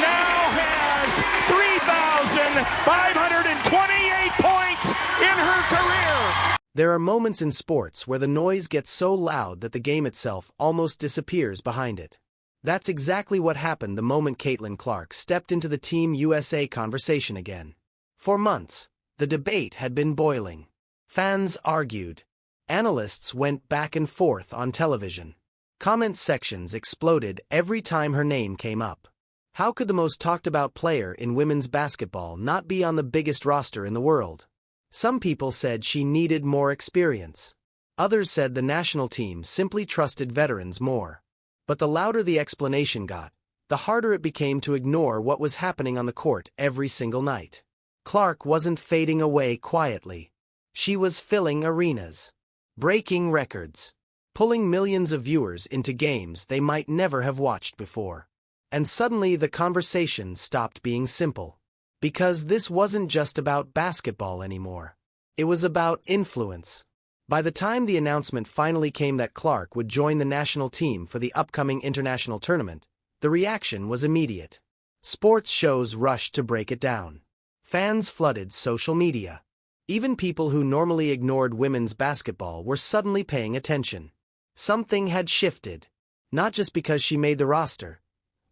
now has 3,528 points in her career. There are moments in sports where the noise gets so loud that the game itself almost disappears behind it. That's exactly what happened the moment Caitlin Clark stepped into the Team USA conversation again. For months, the debate had been boiling. Fans argued. Analysts went back and forth on television. Comment sections exploded every time her name came up. How could the most talked-about player in women's basketball not be on the biggest roster in the world? Some people said she needed more experience. Others said the national team simply trusted veterans more. But the louder the explanation got, the harder it became to ignore what was happening on the court every single night. Clark wasn't fading away quietly. She was filling arenas, breaking records, pulling millions of viewers into games they might never have watched before. And suddenly the conversation stopped being simple. Because this wasn't just about basketball anymore. It was about influence. By the time the announcement finally came that Clark would join the national team for the upcoming international tournament, the reaction was immediate. Sports shows rushed to break it down. Fans flooded social media. Even people who normally ignored women's basketball were suddenly paying attention. Something had shifted. Not just because she made the roster,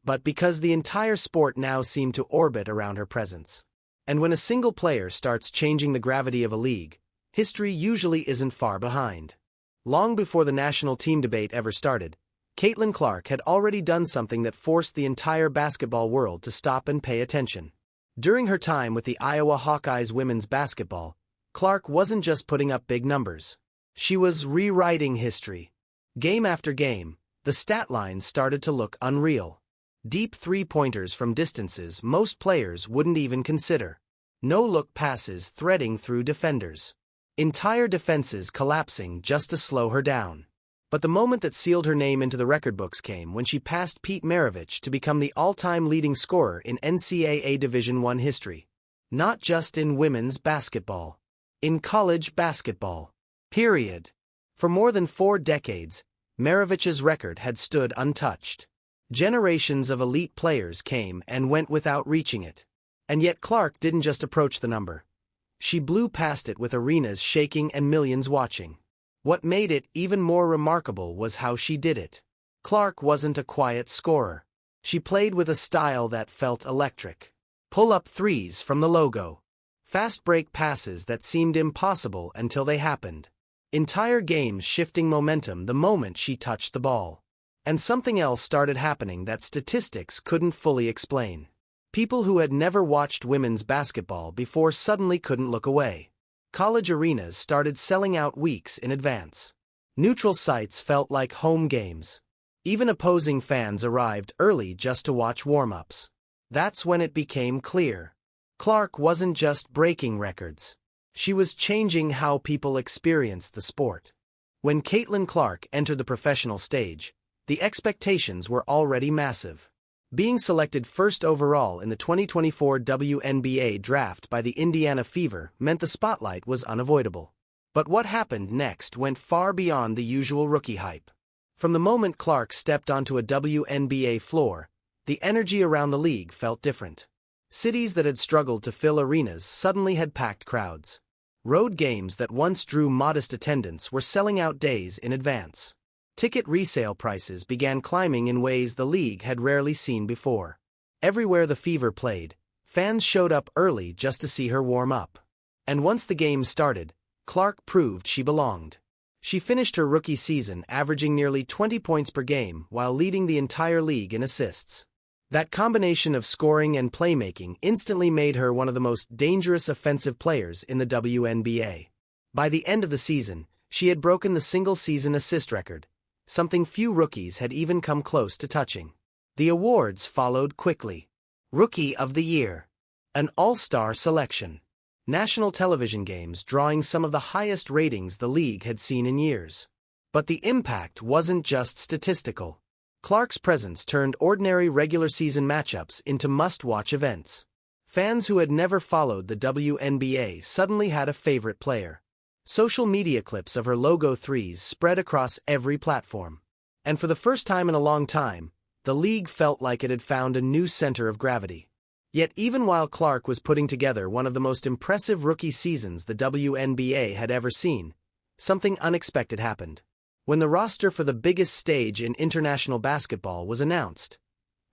but because the entire sport now seemed to orbit around her presence. And when a single player starts changing the gravity of a league, history usually isn't far behind. Long before the national team debate ever started, Caitlin Clark had already done something that forced the entire basketball world to stop and pay attention. During her time with the Iowa Hawkeyes women's basketball, Clark wasn't just putting up big numbers. She was rewriting history. Game after game, the stat lines started to look unreal. Deep three-pointers from distances most players wouldn't even consider. No-look passes threading through defenders. Entire defenses collapsing just to slow her down. But the moment that sealed her name into the record books came when she passed Pete Maravich to become the all-time leading scorer in NCAA Division I history. Not just in women's basketball. In college basketball. Period. For more than 4 decades, Maravich's record had stood untouched. Generations of elite players came and went without reaching it. And yet Clark didn't just approach the number. She blew past it with arenas shaking and millions watching. What made it even more remarkable was how she did it. Clark wasn't a quiet scorer. She played with a style that felt electric. Pull-up threes from the logo. Fast break passes that seemed impossible until they happened. Entire games shifting momentum the moment she touched the ball. And something else started happening that statistics couldn't fully explain. People who had never watched women's basketball before suddenly couldn't look away. College arenas started selling out weeks in advance. Neutral sites felt like home games. Even opposing fans arrived early just to watch warm-ups. That's when it became clear. Clark wasn't just breaking records. She was changing how people experienced the sport. When Caitlin Clark entered the professional stage, the expectations were already massive. Being selected first overall in the 2024 WNBA draft by the Indiana Fever meant the spotlight was unavoidable. But what happened next went far beyond the usual rookie hype. From the moment Clark stepped onto a WNBA floor, the energy around the league felt different. Cities that had struggled to fill arenas suddenly had packed crowds. Road games that once drew modest attendance were selling out days in advance. Ticket resale prices began climbing in ways the league had rarely seen before. Everywhere the Fever played, fans showed up early just to see her warm up. And once the game started, Clark proved she belonged. She finished her rookie season averaging nearly 20 points per game while leading the entire league in assists. That combination of scoring and playmaking instantly made her one of the most dangerous offensive players in the WNBA. By the end of the season, she had broken the single-season assist record, something few rookies had even come close to touching. The awards followed quickly. Rookie of the Year. An all-star selection. National television games drawing some of the highest ratings the league had seen in years. But the impact wasn't just statistical. Clark's presence turned ordinary regular season matchups into must-watch events. Fans who had never followed the WNBA suddenly had a favorite player. Social media clips of her logo threes spread across every platform. And for the first time in a long time, the league felt like it had found a new center of gravity. Yet even while Clark was putting together one of the most impressive rookie seasons the WNBA had ever seen, something unexpected happened. When the roster for the biggest stage in international basketball was announced,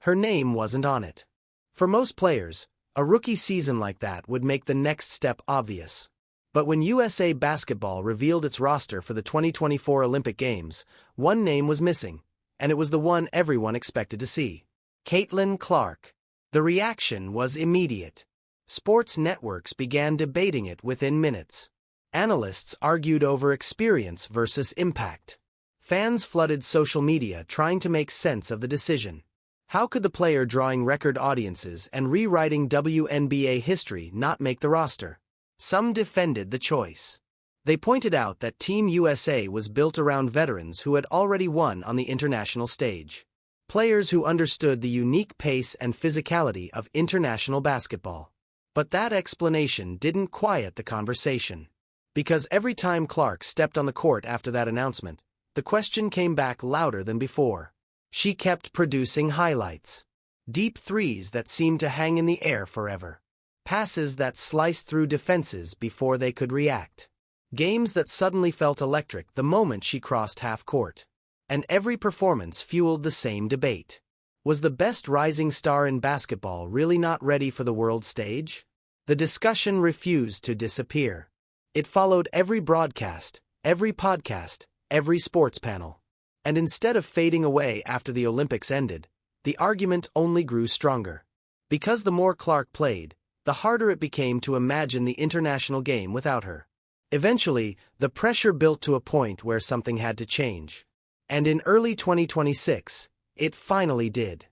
her name wasn't on it. For most players, a rookie season like that would make the next step obvious. But when USA Basketball revealed its roster for the 2024 Olympic Games, one name was missing, and it was the one everyone expected to see: Caitlin Clark. The reaction was immediate. Sports networks began debating it within minutes. Analysts argued over experience versus impact. Fans flooded social media trying to make sense of the decision. How could the player drawing record audiences and rewriting WNBA history not make the roster? Some defended the choice. They pointed out that Team USA was built around veterans who had already won on the international stage. Players who understood the unique pace and physicality of international basketball. But that explanation didn't quiet the conversation. Because every time Clark stepped on the court after that announcement, the question came back louder than before. She kept producing highlights. Deep threes that seemed to hang in the air forever. Passes that sliced through defenses before they could react. Games that suddenly felt electric the moment she crossed half court. And every performance fueled the same debate. Was the best rising star in basketball really not ready for the world stage? The discussion refused to disappear. It followed every broadcast, every podcast, every sports panel. And instead of fading away after the Olympics ended, the argument only grew stronger. Because the more Clark played, the harder it became to imagine the international game without her. Eventually, the pressure built to a point where something had to change. And in early 2026, it finally did.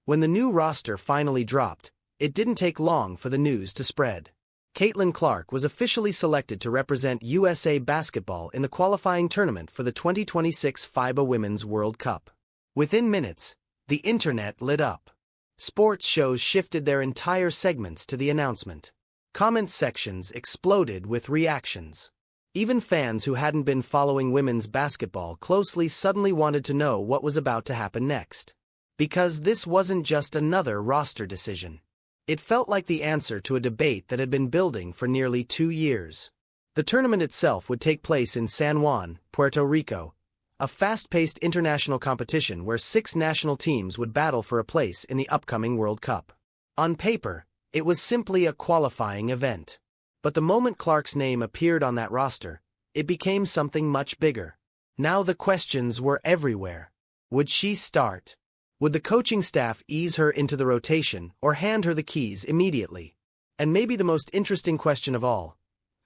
When the new roster finally dropped, it didn't take long for the news to spread. Caitlin Clark was officially selected to represent USA Basketball in the qualifying tournament for the 2026 FIBA Women's World Cup. Within minutes, the internet lit up. Sports shows shifted their entire segments to the announcement. Comment sections exploded with reactions. Even fans who hadn't been following women's basketball closely suddenly wanted to know what was about to happen next. Because this wasn't just another roster decision. It felt like the answer to a debate that had been building for nearly 2 years. The tournament itself would take place in San Juan, Puerto Rico, a fast-paced international competition where 6 national teams would battle for a place in the upcoming World Cup. On paper, it was simply a qualifying event. But the moment Clark's name appeared on that roster, it became something much bigger. Now the questions were everywhere. Would she start? Would the coaching staff ease her into the rotation or hand her the keys immediately? And maybe the most interesting question of all,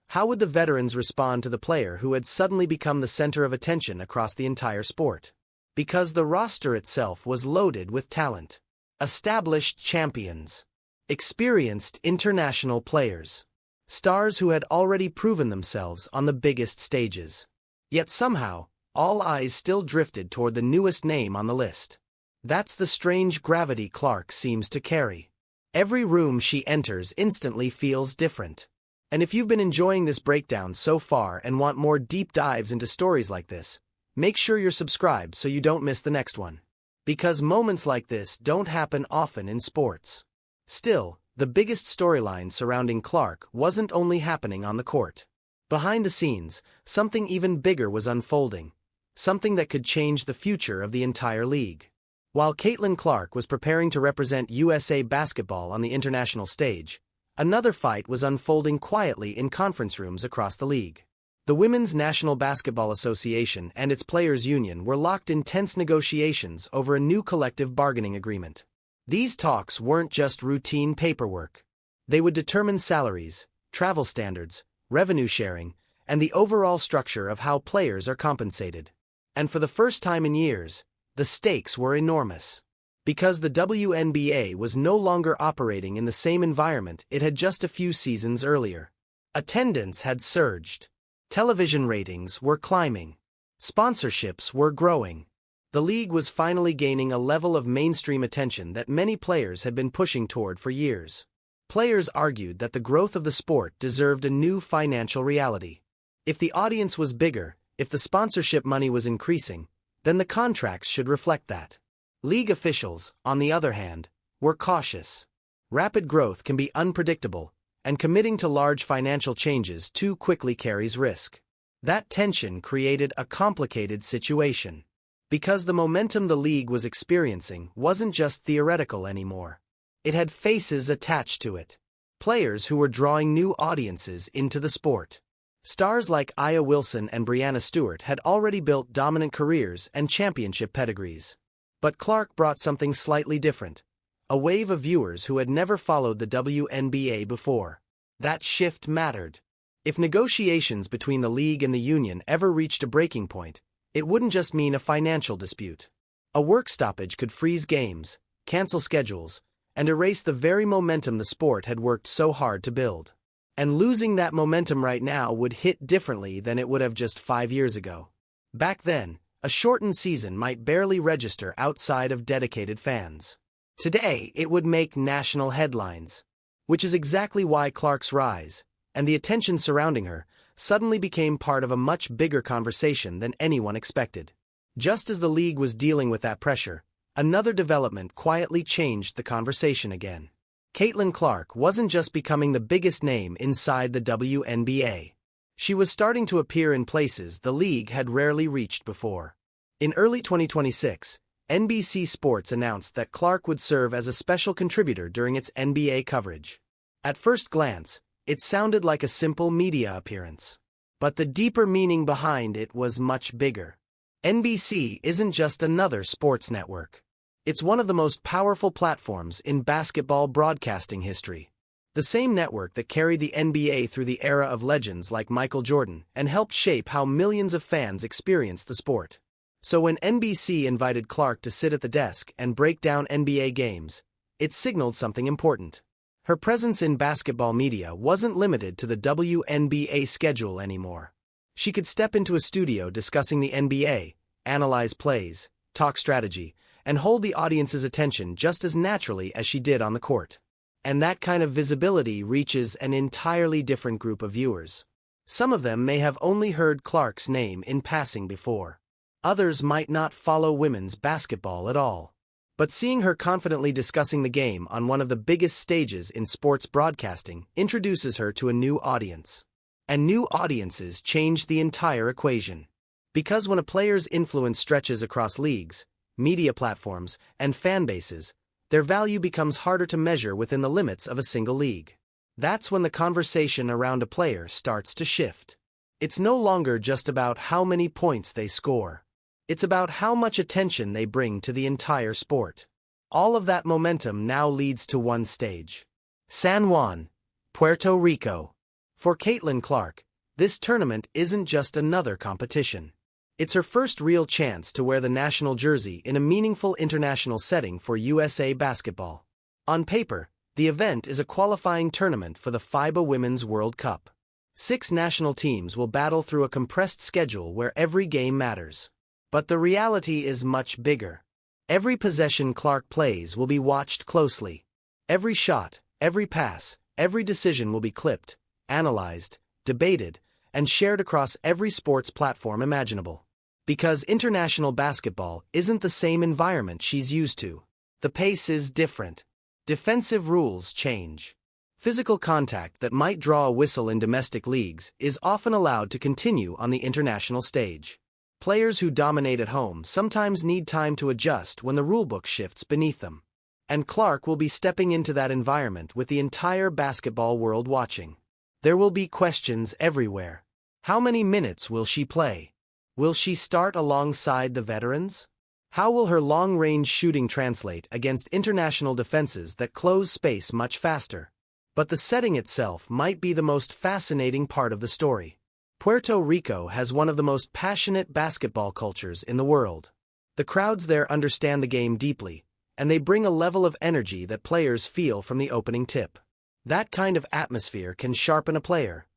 how would the veterans respond to the player who had suddenly become the center of attention across the entire sport? Because the roster itself was loaded with talent. Established champions. Experienced international players. Stars who had already proven themselves on the biggest stages. Yet somehow, all eyes still drifted toward the newest name on the list. That's the strange gravity Clark seems to carry. Every room she enters instantly feels different. And if you've been enjoying this breakdown so far and want more deep dives into stories like this, make sure you're subscribed so you don't miss the next one. Because moments like this don't happen often in sports. Still, the biggest storyline surrounding Clark wasn't only happening on the court. Behind the scenes, something even bigger was unfolding. Something that could change the future of the entire league. While Caitlin Clark was preparing to represent USA Basketball on the international stage, another fight was unfolding quietly in conference rooms across the league. The Women's National Basketball Association and its players' union were locked in tense negotiations over a new collective bargaining agreement. These talks weren't just routine paperwork. They would determine salaries, travel standards, revenue sharing, and the overall structure of how players are compensated. And for the first time in years, the stakes were enormous. Because the WNBA was no longer operating in the same environment it had just a few seasons earlier. Attendance had surged. Television ratings were climbing. Sponsorships were growing. The league was finally gaining a level of mainstream attention that many players had been pushing toward for years. Players argued that the growth of the sport deserved a new financial reality. If the audience was bigger, if the sponsorship money was increasing, then the contracts should reflect that. League officials, on the other hand, were cautious. Rapid growth can be unpredictable, and committing to large financial changes too quickly carries risk. That tension created a complicated situation. Because the momentum the league was experiencing wasn't just theoretical anymore. It had faces attached to it. Players who were drawing new audiences into the sport. Stars like Aya Wilson and Breanna Stewart had already built dominant careers and championship pedigrees. But Clark brought something slightly different. A wave of viewers who had never followed the WNBA before. That shift mattered. If negotiations between the league and the union ever reached a breaking point, it wouldn't just mean a financial dispute. A work stoppage could freeze games, cancel schedules, and erase the very momentum the sport had worked so hard to build. And losing that momentum right now would hit differently than it would have just 5 years ago. Back then, a shortened season might barely register outside of dedicated fans. Today, it would make national headlines. Which is exactly why Clark's rise, and the attention surrounding her, suddenly became part of a much bigger conversation than anyone expected. Just as the league was dealing with that pressure, another development quietly changed the conversation again. Caitlin Clark wasn't just becoming the biggest name inside the WNBA. She was starting to appear in places the league had rarely reached before. In early 2026, NBC Sports announced that Clark would serve as a special contributor during its NBA coverage. At first glance, it sounded like a simple media appearance. But the deeper meaning behind it was much bigger. NBC isn't just another sports network. It's one of the most powerful platforms in basketball broadcasting history. The same network that carried the NBA through the era of legends like Michael Jordan and helped shape how millions of fans experienced the sport. So when NBC invited Clark to sit at the desk and break down NBA games, it signaled something important. Her presence in basketball media wasn't limited to the WNBA schedule anymore. She could step into a studio discussing the NBA, analyze plays, talk strategy, and hold the audience's attention just as naturally as she did on the court. And that kind of visibility reaches an entirely different group of viewers. Some of them may have only heard Clark's name in passing before. Others might not follow women's basketball at all. But seeing her confidently discussing the game on one of the biggest stages in sports broadcasting introduces her to a new audience. And new audiences change the entire equation. Because when a player's influence stretches across leagues, media platforms, and fan bases, their value becomes harder to measure within the limits of a single league. That's when the conversation around a player starts to shift. It's no longer just about how many points they score. It's about how much attention they bring to the entire sport. All of that momentum now leads to one stage. San Juan, Puerto Rico. For Caitlin Clark, this tournament isn't just another competition. It's her first real chance to wear the national jersey in a meaningful international setting for USA Basketball. On paper, the event is a qualifying tournament for the FIBA Women's World Cup. 6 national teams will battle through a compressed schedule where every game matters. But the reality is much bigger. Every possession Clark plays will be watched closely. Every shot, every pass, every decision will be clipped, analyzed, debated, and shared across every sports platform imaginable. Because international basketball isn't the same environment she's used to. The pace is different. Defensive rules change. Physical contact that might draw a whistle in domestic leagues is often allowed to continue on the international stage. Players who dominate at home sometimes need time to adjust when the rulebook shifts beneath them. And Clark will be stepping into that environment with the entire basketball world watching. There will be questions everywhere. How many minutes will she play? Will she start alongside the veterans? How will her long-range shooting translate against international defenses that close space much faster? But the setting itself might be the most fascinating part of the story. Puerto Rico has one of the most passionate basketball cultures in the world. The crowds there understand the game deeply, and they bring a level of energy that players feel from the opening tip. That kind of atmosphere can sharpen a player,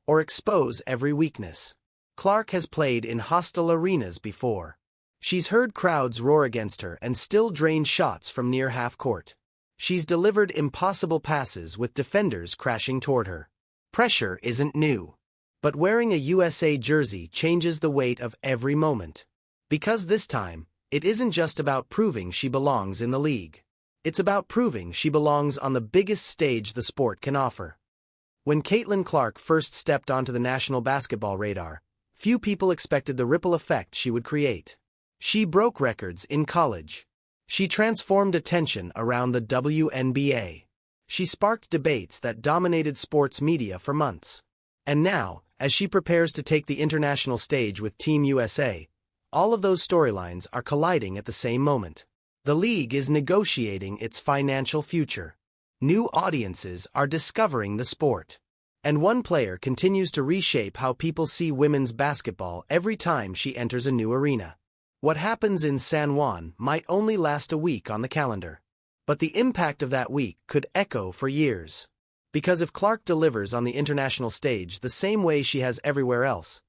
or expose every weakness. Clark has played in hostile arenas before. She's heard crowds roar against her and still drain shots from near half-court. She's delivered impossible passes with defenders crashing toward her. Pressure isn't new. But wearing a USA jersey changes the weight of every moment. Because this time, It isn't just about proving she belongs in the league. It's about proving she belongs on the biggest stage the sport can offer. When Caitlin Clark first stepped onto the national basketball radar, few people expected the ripple effect she would create. She broke records in college. She transformed attention around the WNBA. She sparked debates that dominated sports media for months. And now, as she prepares to take the international stage with Team USA, all of those storylines are colliding at the same moment. The league is negotiating its financial future. New audiences are discovering the sport. And one player continues to reshape how people see women's basketball every time she enters a new arena. What happens in San Juan might only last a week on the calendar. But the impact of that week could echo for years. Because if Clark delivers on the international stage the same way she has everywhere else,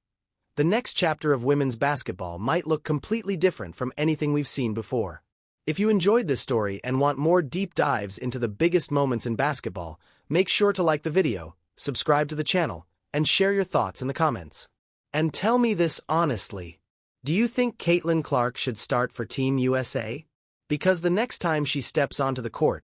the next chapter of women's basketball might look completely different from anything we've seen before. If you enjoyed this story and want more deep dives into the biggest moments in basketball, make sure to like the video, subscribe to the channel, and share your thoughts in the comments. And tell me this honestly. Do you think Caitlin Clark should start for Team USA? Because the next time she steps onto the court,